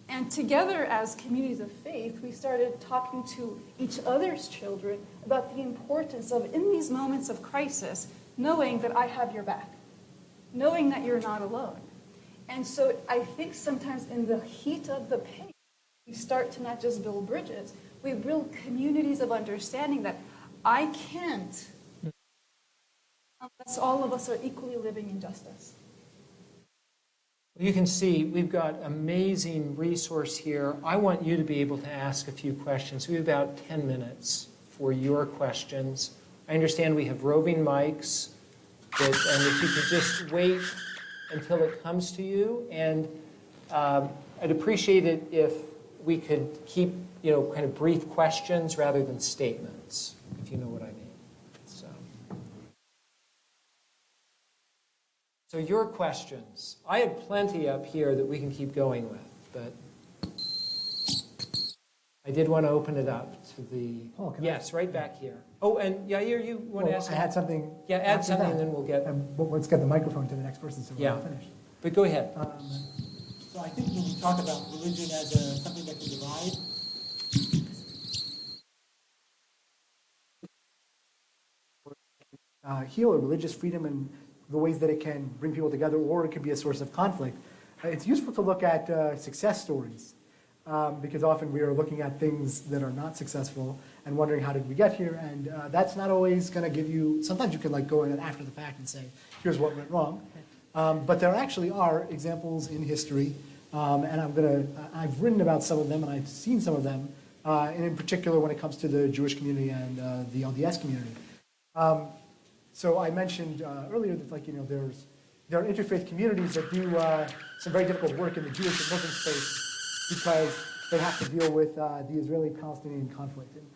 S4: And together as communities of faith, we started talking to each other's children about the importance of, in these moments of crisis, knowing that I have your back, knowing that you're not alone. And so I think sometimes in the heat of the pain, we start to not just build bridges, we build communities of understanding that I can't unless all of us are equally living in justice.
S1: You can see we've got amazing resource here. I want you to be able to ask a few questions. We have about 10 minutes for your questions. I understand we have roving mics, and if you could just wait until it comes to you. And I'd appreciate it if we could keep, kind of brief questions rather than statements, if you know what I mean. So your questions. I have plenty up here that we can keep going with, but I did want to open it up to the...
S2: Oh,
S1: yes, right back here. Oh, and Yair, you want to ask?
S2: I had something.
S1: Yeah, add something, and then we'll get...
S2: Let's get the microphone to the next person so we're all finished.
S1: But go ahead.
S2: So I think when we talk about religion as something that can divide, heal religious freedom and the ways that it can bring people together, or it can be a source of conflict. It's useful to look at success stories, because often we are looking at things that are not successful and wondering how did we get here, and that's not always going to give you, sometimes you can go in after the fact and say, here's what went wrong. But there actually are examples in history, and I've written about some of them and I've seen some of them, and in particular when it comes to the Jewish community and the LDS community. So I mentioned earlier that there are interfaith communities that do some very difficult work in the Jewish and Muslim space because they have to deal with the Israeli-Palestinian conflict. And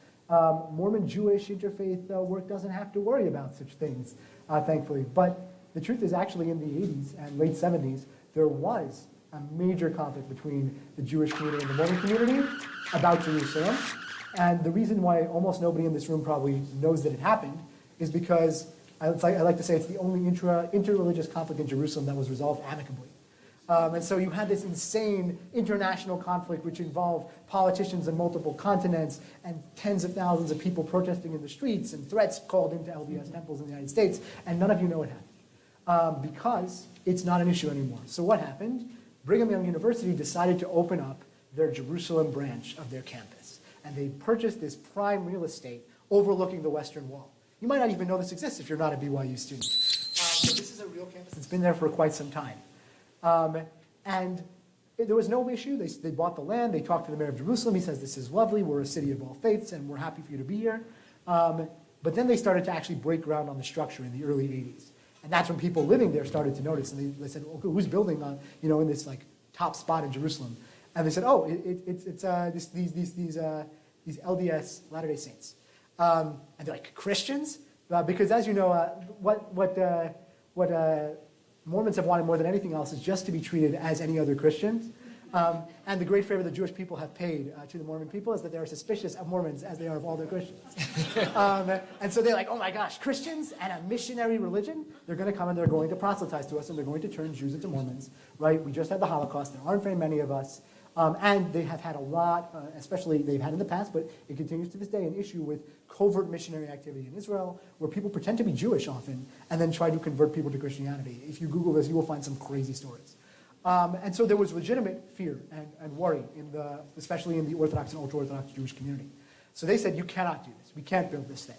S2: Mormon-Jewish interfaith work doesn't have to worry about such things, thankfully. But the truth is actually in the 80s and late 70s, there was a major conflict between the Jewish community and the Mormon community about Jerusalem. And the reason why almost nobody in this room probably knows that it happened is because I like to say it's the only interreligious conflict in Jerusalem that was resolved amicably. And so you had this insane international conflict which involved politicians in multiple continents and tens of thousands of people protesting in the streets and threats called into LDS temples in the United States, and none of you know it happened because it's not an issue anymore. So what happened? Brigham Young University decided to open up their Jerusalem branch of their campus, and they purchased this prime real estate overlooking the Western Wall. You might not even know this exists if you're not a BYU student. But this is a real campus that's been there for quite some time. And there was no issue. They bought the land. They talked to the mayor of Jerusalem. He says, this is lovely. We're a city of all faiths, and we're happy for you to be here. But then they started to actually break ground on the structure in the early 80s. And that's when people living there started to notice. And they said, okay, who's building on, in this top spot in Jerusalem? And they said, oh, it's these LDS Latter-day Saints. And they're like, Christians? Because as you know, what Mormons have wanted more than anything else is just to be treated as any other Christians. And the great favor the Jewish people have paid to the Mormon people is that they are suspicious of Mormons as they are of all their Christians. And so they're like, oh my gosh, Christians and a missionary religion? They're going to come and they're going to proselytize to us and they're going to turn Jews into Mormons, right? We just had the Holocaust. There aren't very many of us. And they have had a lot, especially they've had in the past, but it continues to this day, an issue with covert missionary activity in Israel, where people pretend to be Jewish often and then try to convert people to Christianity. If you Google this, you will find some crazy stories. And so there was legitimate fear and worry, especially in the Orthodox and ultra-Orthodox Jewish community. So they said, you cannot do this. We can't build this thing.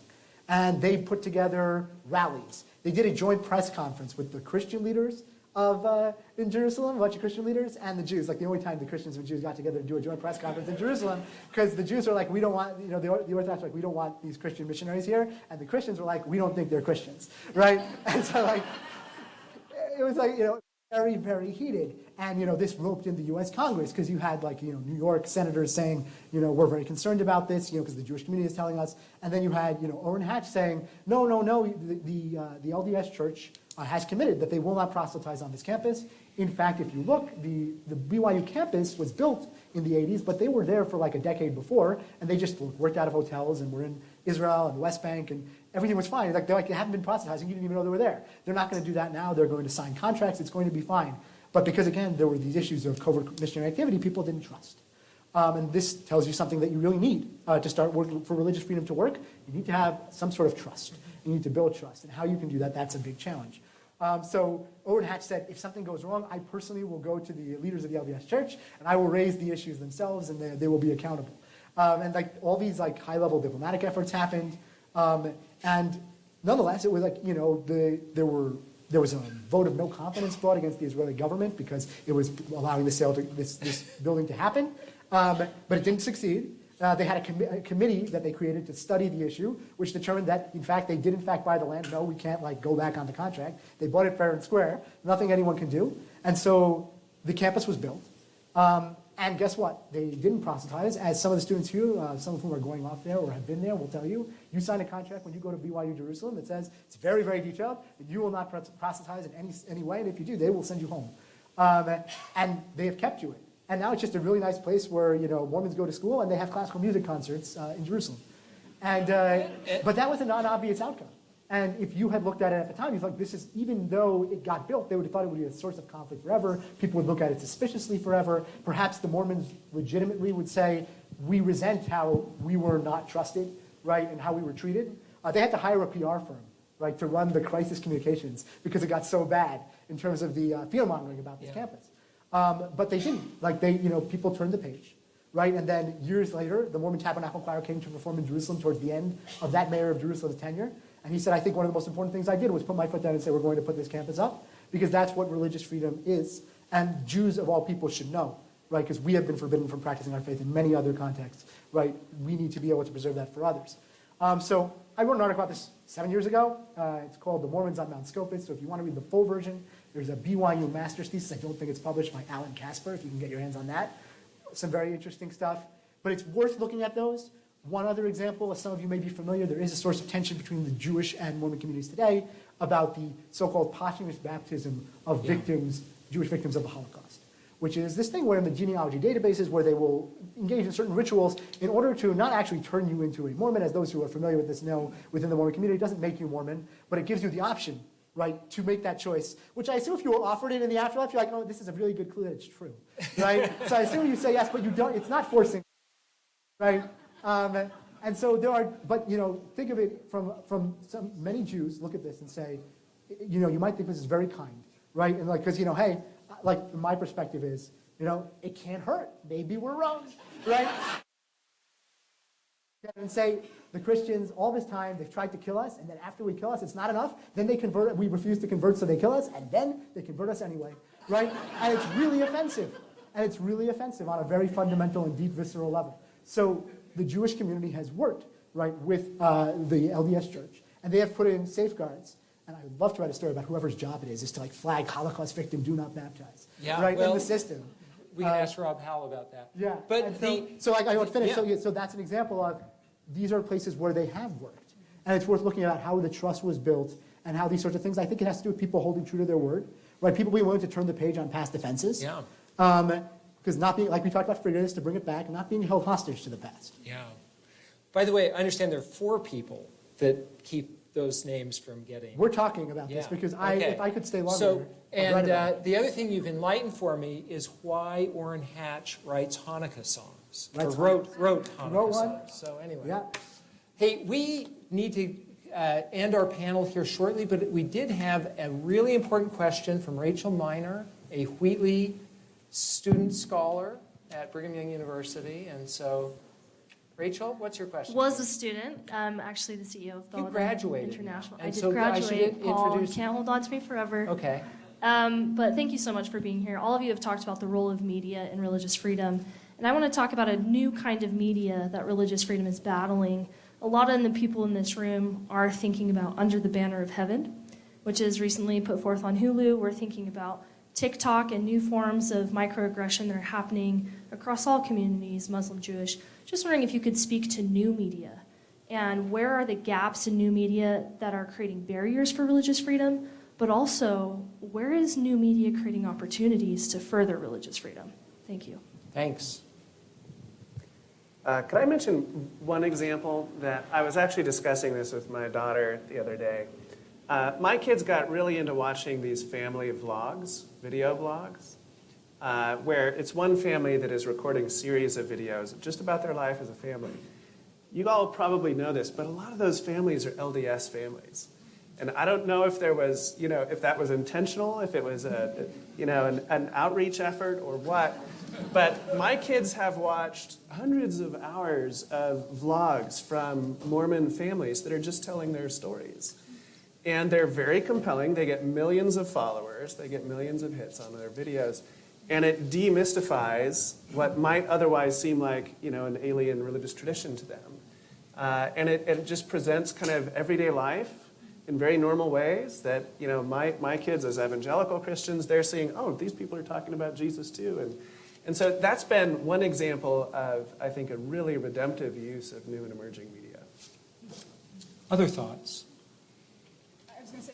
S2: And they put together rallies. They did a joint press conference with the Christian leaders in Jerusalem, a bunch of Christian leaders, and the Jews. Like the only time the Christians and Jews got together to do a joint press conference in Jerusalem, because the Jews are like, we don't want, the Orthodox are like, we don't want these Christian missionaries here, and the Christians were like, we don't think they're Christians, right? And so like, it was like, very, very heated. And, this roped in the U.S. Congress, because you had New York senators saying, we're very concerned about this, because the Jewish community is telling us. And then you had, Orrin Hatch saying, no, the LDS Church has committed that they will not proselytize on this campus. In fact, if you look, the BYU campus was built in the 80s, but they were there for like a decade before, and they just worked out of hotels and were in Israel and the West Bank, and everything was fine. They haven't been proselytizing, you didn't even know they were there. They're not going to do that now. They're going to sign contracts. It's going to be fine. But because, again, there were these issues of covert missionary activity, people didn't trust. And this tells you something that you really need to start working for religious freedom to work. You need to have some sort of trust. You need to build trust. And how you can do that, that's a big challenge. So Orrin Hatch said, if something goes wrong, I personally will go to the leaders of the LDS Church, and I will raise the issues themselves, and they will be accountable. And all these high-level diplomatic efforts happened. And nonetheless, it was there was a vote of no confidence brought against the Israeli government because it was allowing the sale to this building to happen. But it didn't succeed. They had a committee that they created to study the issue, which determined that, in fact, they did, in fact, buy the land. No, we can't, go back on the contract. They bought it fair and square. Nothing anyone can do. And so the campus was built. And guess what? They didn't proselytize, as some of the students here, some of whom are going off there or have been there, will tell you. You sign a contract when you go to BYU Jerusalem that says, it's very, very detailed, that you will not proselytize in any way, and if you do, they will send you home. And they have kept to it. And now it's just a really nice place where, Mormons go to school and they have classical music concerts in Jerusalem. And but that was a non-obvious outcome. And if you had looked at it at the time, you'd like, this is, even though it got built, they would have thought it would be a source of conflict forever. People would look at it suspiciously forever. Perhaps the Mormons legitimately would say, we resent how we were not trusted, right, and how we were treated. They had to hire a PR firm, right, to run the crisis communications because it got so bad in terms of the fear-mongering about this campus. But they didn't. People turned the page, right? And then years later, the Mormon Tabernacle Choir came to perform in Jerusalem towards the end of that mayor of Jerusalem's tenure. And he said, I think one of the most important things I did was put my foot down and say, we're going to put this campus up, because that's what religious freedom is. And Jews, of all people, should know, right? Because we have been forbidden from practicing our faith in many other contexts, right? We need to be able to preserve that for others. So I wrote an article about this 7 years ago. It's called The Mormons on Mount Scopus. So if you want to read the full version, there's a BYU master's thesis. I don't think it's published, by Alan Casper, if you can get your hands on that. Some very interesting stuff. But it's worth looking at those. One other example, as some of you may be familiar, there is a source of tension between the Jewish and Mormon communities today about the so-called posthumous baptism of victims, Jewish victims of the Holocaust, which is this thing where in the genealogy databases where they will engage in certain rituals in order to not actually turn you into a Mormon, as those who are familiar with this know within the Mormon community. It doesn't make you Mormon, but it gives you the option, right, to make that choice, which I assume if you were offered it in the afterlife, you're like, oh, this is a really good clue that it's true, right? So I assume you say yes, but you don't, it's not forcing, right? And so there are, but think of it from many Jews look at this and say, you might think this is very kind, right? And because hey, my perspective is, it can't hurt. Maybe we're wrong, right? And say the Christians all this time they've tried to kill us, and then after we kill us, it's not enough. Then they convert. We refuse to convert, so they kill us, and then they convert us anyway, right? And it's really offensive, on a very fundamental and deep, visceral level. So the Jewish community has worked, right, with the LDS Church, and they have put in safeguards. And I'd love to write a story about whoever's job it is to flag Holocaust victim, do not baptize, right, in the system.
S1: We can ask Rob Howell about that.
S2: Yeah,
S1: but
S2: I want to finish. Yeah. So that's an example of these are places where they have worked, and it's worth looking at how the trust was built and how these sorts of things. I think it has to do with people holding true to their word, right? People being willing to turn the page on past offenses.
S1: Yeah.
S2: Because not being, like we talked about forgiveness, to bring it back, and not being held hostage to the past.
S1: Yeah. By the way, I understand there are 4 people that keep those names from getting.
S2: We're talking about this
S1: Yeah.
S2: because
S1: Okay.
S2: if I could stay longer,
S1: So,
S2: I'd write about it.
S1: the other thing you've enlightened for me is why Orrin Hatch writes Hanukkah songs.
S2: Writes
S1: Wrote Hanukkah
S2: Wrote one?
S1: songs. So anyway.
S2: Yeah.
S1: Hey, we need to end our panel here shortly, but we did have a really important question from Rachel Miner, a Wheatley student scholar at Brigham Young University. And so, Rachel, what's your question?
S6: Was a student. I'm actually the CEO of
S1: You
S6: Dalrymple
S1: graduated
S6: International.
S1: now,
S6: I
S1: and
S6: did
S1: so I should
S6: graduate. Paul
S1: introduce-
S6: can't hold on to me forever.
S1: Okay.
S6: But thank you so much for being here. All of you have talked about the role of media in religious freedom. And I want to talk about a new kind of media that religious freedom is battling. A lot of the people in this room are thinking about Under the Banner of Heaven, which is recently put forth on Hulu. We're thinking about TikTok and new forms of microaggression that are happening across all communities, Muslim, Jewish. Just wondering if you could speak to new media and where are the gaps in new media that are creating barriers for religious freedom, but also where is new media creating opportunities to further religious freedom? Thank you.
S1: Thanks.
S5: Could I mention one example that I was actually discussing this with my daughter the other day? My kids got really into watching these family vlogs, video vlogs, where it's one family that is recording a series of videos just about their life as a family. You all probably know this, but a lot of those families are LDS families. And I don't know if there was, if that was intentional, if it was an outreach effort or what. But my kids have watched hundreds of hours of vlogs from Mormon families that are just telling their stories. And they're very compelling. They get millions of followers. They get millions of hits on their videos. And it demystifies what might otherwise seem like, an alien religious tradition to them. And it just presents kind of everyday life in very normal ways that, my kids as evangelical Christians, they're seeing, oh, these people are talking about Jesus too. And so that's been one example of, I think, a really redemptive use of new and emerging media.
S1: Other thoughts?
S4: I was going to say,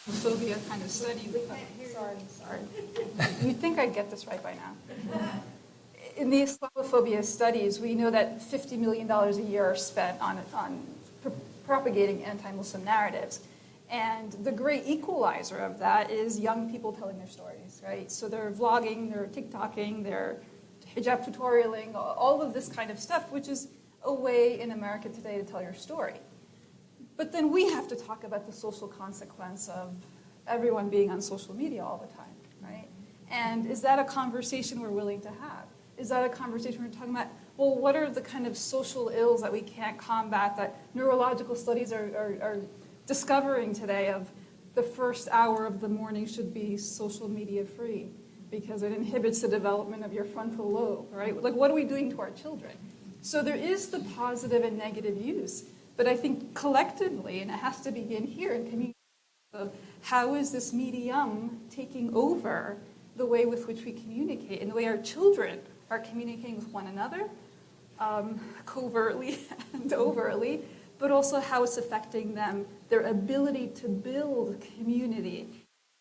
S4: phobia kind of study. Sorry. You'd think I'd get this right by now. In the Islamophobia studies, we know that $50 million a year are spent on propagating anti-Muslim narratives. And the great equalizer of that is young people telling their stories, right? So they're vlogging, they're TikToking, they're hijab tutorialing, all of this kind of stuff, which is a way in America today to tell your story. But then we have to talk about the social consequence of everyone being on social media all the time, right? And is that a conversation we're willing to have? Is that a conversation we're talking about, well, what are the kind of social ills that we can't combat, that neurological studies are discovering today of the first hour of the morning should be social media free because it inhibits the development of your frontal lobe, right? Like, what are we doing to our children? So there is the positive and negative use, but I think collectively, and it has to begin here in community, of how is this medium taking over the way with which we communicate and the way our children are communicating with one another, covertly and overtly, but also how it's affecting them, their ability to build community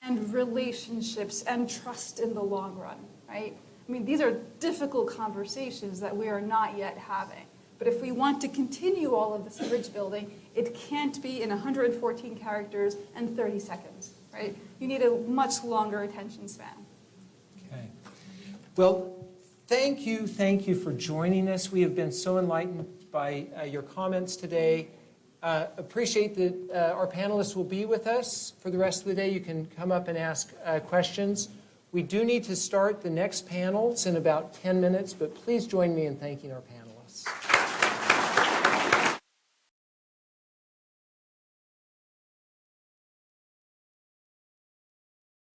S4: and relationships and trust in the long run, right? I mean, these are difficult conversations that we are not yet having. But if we want to continue all of this bridge building, it can't be in 114 characters and 30 seconds, right? You need a much longer attention span.
S1: Okay. Well, thank you for joining us. We have been so enlightened by your comments today. Appreciate that our panelists will be with us for the rest of the day. You can come up and ask questions. We do need to start the next panels in about 10 minutes, but please join me in thanking our panelists.